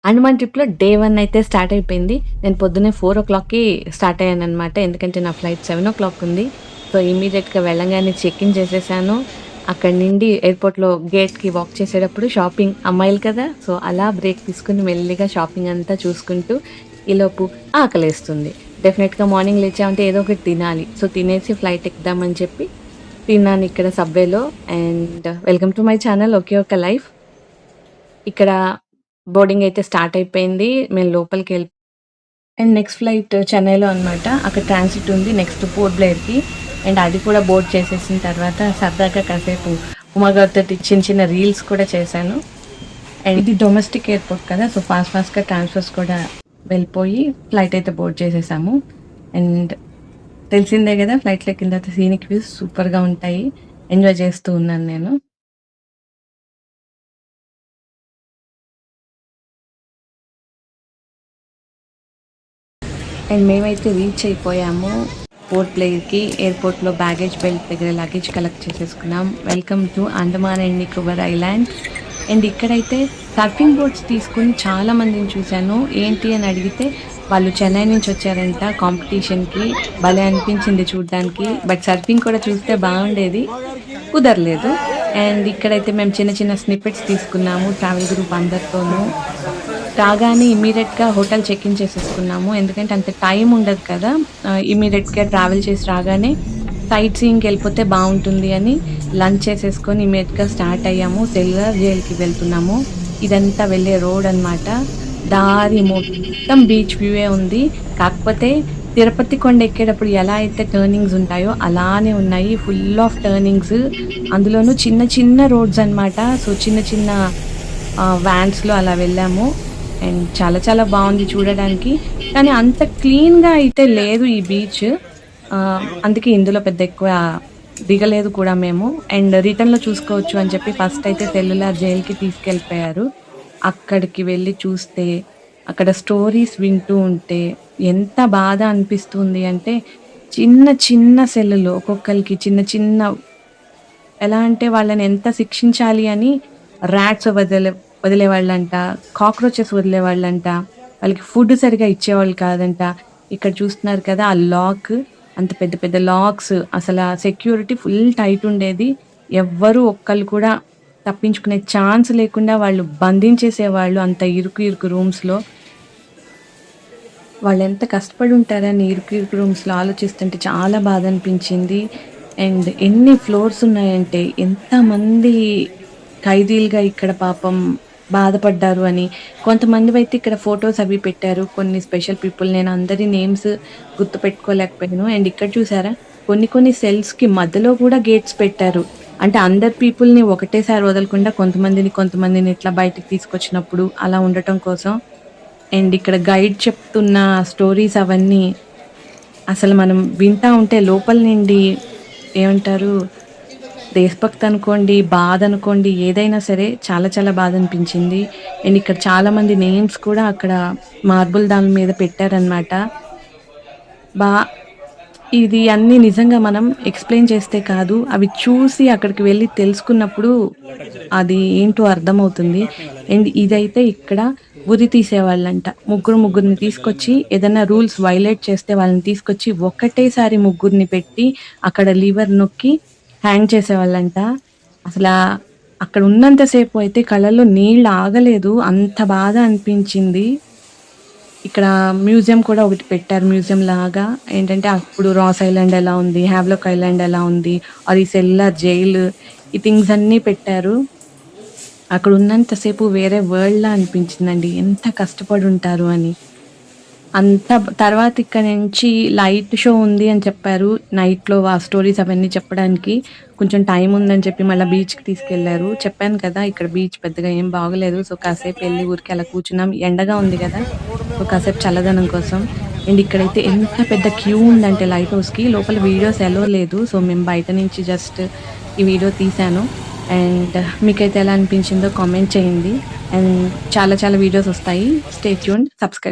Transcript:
అండమాన్ ట్రిప్‌లో డే 1 అయితే స్టార్ట్ అయిపోయింది. నేను పొద్దున్నే 4:00కి స్టార్ట్ అయ్యాననమాట. ఎందుకంటే నా ఫ్లైట్ 7:00 ఉంది. సో, ఇమ్మీడియేట్‌గా వెళ్ళంగానే చెక్ ఇన్ చేసేసాను. అక్కడి నుండి ఎయిర్‌పోర్ట్‌లో గేట్‌కి వాక్ చేసేటప్పుడు షాపింగ్ అమ్మాయిలు కదా! సో, అలా బ్రేక్ తీసుకొని మెల్లిగా షాపింగ్ అంతా చూసుకుంటూ ఈలోపు ఆకలేస్తుంది. డెఫినెట్‌గా మార్నింగ్ లేచామంటే ఏదో ఒకటి తినాలి. సో, తినేసి ఫ్లైట్ ఎక్కుదామని చెప్పి తిన్నాను ఇక్కడ సబ్వేలో. And welcome to my channel ఒకే ఒక లైఫ్. ఇక్కడ బోర్డింగ్ అయితే స్టార్ట్ అయిపోయింది. మేము లోపలికెళ్ అండ్ నెక్స్ట్ ఫ్లైట్ చెన్నైలో అనమాట. అక్కడ ట్రాన్సిట్ ఉంది నెక్స్ట్ పోర్ట్ బ్లెయిర్‌కి. అండ్ అది కూడా బోర్డ్ చేసేసిన తర్వాత సరదాగా కాసేపు ఉమా గారితోటి చిన్న చిన్న రీల్స్ కూడా చేశాను. అండ్ ఇది డొమెస్టిక్ ఎయిర్‌పోర్ట్ కదా! సో, ఫాస్ట్‌గా ట్రాన్స్‌ఫర్స్ కూడా వెళ్ళిపోయి ఫ్లైట్ అయితే బోర్డ్ చేసేసాము. అండ్ తెలిసిందే గదా! ఫ్లైట్‌లో ఎక్కిన తర్వాత సీనిక్ వ్యూస్ సూపర్‌గా ఉంటాయి. ఎంజాయ్ చేస్తూ ఉన్నాను నేను. అండ్ మేమైతే రీచ్ అయిపోయాము పోర్ట్ బ్లెయిర్‌కి. ఎయిర్‌పోర్ట్‌లో బ్యాగేజ్ బెల్ట్ దగ్గర లగేజ్ కలెక్ట్ చేసేసుకున్నాం. Welcome to Andaman and Nicobar islands. And ఇక్కడైతే సర్ఫింగ్ బోట్స్ తీసుకొని చాలా మందిని చూశాను. ఏంటి అని అడిగితే వాళ్ళు చెన్నై నుంచి వచ్చారంట కాంపిటీషన్‌కి. భలే అనిపించింది చూడ్డానికి. బట్ సర్ఫింగ్ కూడా చూస్తే బాగుండేది. కుదరలేదు. అండ్ ఇక్కడైతే మేము చిన్న చిన్న స్నిప్పెట్స్ తీసుకున్నాము ట్రావెల్ గ్రూప్ అందరితోనూ. రాగానే ఇమ్మీడియేట్‌గా హోటల్ చెక్ ఇన్ చేసేసుకున్నాము. ఎందుకంటే అంత టైం ఉండదు కదా! ఇమ్మీడియేట్‌గా ట్రావెల్ చేసి రాగానే సైట్ సీయింగ్‌కెళ్ళిపోతే బావుంటుంది అని లంచ్ చేసేసుకొని ఇమ్మీడియేట్‌గా స్టార్ట్ అయ్యాము. సెల్యులార్ జైల్‌కి వెళ్తున్నాము. ఇదంతా వెళ్ళే రోడ్ అనమాట. దారి మొత్తం బీచ్ వ్యూయే ఉంది. కాకపోతే తిరుపతి కొండ ఎక్కేటప్పుడు ఎలా అయితే టర్నింగ్స్ ఉంటాయో అలానే ఉన్నాయి. Full of turnings. అందులోనూ చిన్న చిన్న రోడ్స్ అనమాట. సో, చిన్న చిన్న వ్యాన్స్‌లో అలా వెళ్ళాము. అండ్ చాలా చాలా బావుంది చూడడానికి. కానీ అంత క్లీన్‌గా అయితే లేదు ఈ బీచ్. అందుకే ఇందులో పెద్ద ఎక్కువ దిగలేదు కూడా మేము. అండ్ రిటర్న్‌లో చూసుకోవచ్చు అని చెప్పి ఫస్ట్ అయితే సెల్యులార్ జైల్‌కి తీసుకెళ్ళిపోయారు. అక్కడికి వెళ్లి చూస్తే, అక్కడ స్టోరీస్ వింటూ ఉంటే ఎంత బాధ అనిపిస్తుంది అంటే, చిన్న చిన్న సెల్లులు ఒక్కొక్కళ్ళకి చిన్న చిన్న ఎలా అంటే వాళ్ళని ఎంత శిక్షించాలి అని రాట్స్ వదిలేవాళ్ళంట. కాక్రోచెస్ వదిలేవాళ్ళంట. వాళ్ళకి ఫుడ్ సరిగ్గా ఇచ్చేవాళ్ళు కాదంట. ఇక్కడ చూస్తున్నారు కదా! ఆ లాక్ అంత పెద్ద పెద్ద లాక్స్ అసల సెక్యూరిటీ ఫుల్ టైట్ ఉండేది. ఎవ్వరు ఒక్కళ్ళు కూడా తప్పించుకునే ఛాన్స్ లేకుండా వాళ్ళు బంధించేసేవాళ్ళు అంత ఇరుకు ఇరుకు రూమ్స్‌లో. వాళ్ళెంత కష్టపడి ఉంటారని ఇరుకు ఇరుకు రూమ్స్‌లో ఆలోచిస్తుంటే చాలా బాధనిపించింది. అండ్ ఎన్ని ఫ్లోర్స్ ఉన్నాయంటే ఎంతమంది ఖైదీలుగా ఇక్కడ పాపం బాధపడ్డారు అని. కొంతమందివైతే ఇక్కడ ఫోటోస్ అవి పెట్టారు. కొన్ని స్పెషల్ పీపుల్ నేను అందరి నేమ్స్ గుర్తుపెట్టుకోలేకపోయాను. అండ్ ఇక్కడ చూసారా కొన్ని కొన్ని సెల్స్‌కి మధ్యలో కూడా గేట్స్ పెట్టారు. అంటే అందరు పీపుల్‌ని ఒకటేసారి వదలకుండా కొంతమందిని కొంతమందిని ఇట్లా బయటికి తీసుకొచ్చినప్పుడు అలా ఉండటం కోసం. అండ్ ఇక్కడ గైడ్ చెప్తున్న స్టోరీస్ అవన్నీ అసలు మనం వింటా ఉంటే లోపల నుండి ఏమంటారు దేశభక్తి అనుకోండి, బాధ అనుకోండి ఏదైనా సరే చాలా చాలా బాధనిపించింది. అండ్ ఇక్కడ చాలామంది నేమ్స్ కూడా అక్కడ మార్బుల్ దాని మీద పెట్టారనమాట. బా ఇది అన్నీ నిజంగా మనం ఎక్స్‌ప్లెయిన్ చేస్తే కాదు. అవి చూసి అక్కడికి వెళ్లి తెలుసుకున్నప్పుడు అది ఏంటో అర్థమవుతుంది. అండ్ ఇదైతే ఇక్కడ ఉరి తీసేవాళ్ళంట. ముగ్గురిని తీసుకొచ్చి ఏదైనా రూల్స్ వయలేట్ చేస్తే వాళ్ళని తీసుకొచ్చి ఒక్కటేసారి ముగ్గురిని పెట్టి అక్కడ లివర్ నొక్కి హ్యాంగ్ చేసేవాళ్ళంట. అసలా అక్కడ ఉన్నంత సేపు అయితే కళ్ళల్లో నీళ్ళు ఆగలేదు. అంత బాధ అనిపించింది. ఇక్కడ మ్యూజియం కూడా ఒకటి పెట్టారు. మ్యూజియం లాగా. ఏంటంటే అప్పుడు రాస్ ఐలాండ్ ఎలా ఉంది, హావ్లాక్ ఐలాండ్ ఎలా ఉంది, ఆర్ ఈ సెల్యులార్ జైలు ఈ థింగ్స్ అన్నీ పెట్టారు. అక్కడ ఉన్నంత సేపు వేరే వరల్డ్‌లా అనిపించిందండి. ఎంత కష్టపడుంటారు అని. తర్వాత ఇక్కడ నుంచి లైట్ షో ఉంది అని చెప్పారు. నైట్‌లో ఆ స్టోరీస్ అవన్నీ చెప్పడానికి. కొంచెం టైం ఉందని చెప్పి మళ్ళా బీచ్‌కి తీసుకెళ్లారు. చెప్పాను కదా! ఇక్కడ బీచ్ పెద్దగా ఏం బాగోలేదు. సో, కాసేపు ఎళ్లి ఊరికే అలా కూర్చున్నాం. ఎండగా ఉంది గదా! సో, కాసేపు చల్లదనం కోసం. అండ్ ఇక్కడైతే ఎంత పెద్ద క్యూ ఉందంటే లైట్ హౌస్‌కి లోపల వీడియోస్ ఎలో లేదు. సో, మేము బయట నుంచి జస్ట్ ఈ వీడియో తీశాను. అండ్ మీకైతే ఎలా అనిపించిందో కామెంట్ చేయండి. అండ్ చాలా చాలా వీడియోస్ వస్తాయి. Stay tuned. సబ్స్క్రైబ్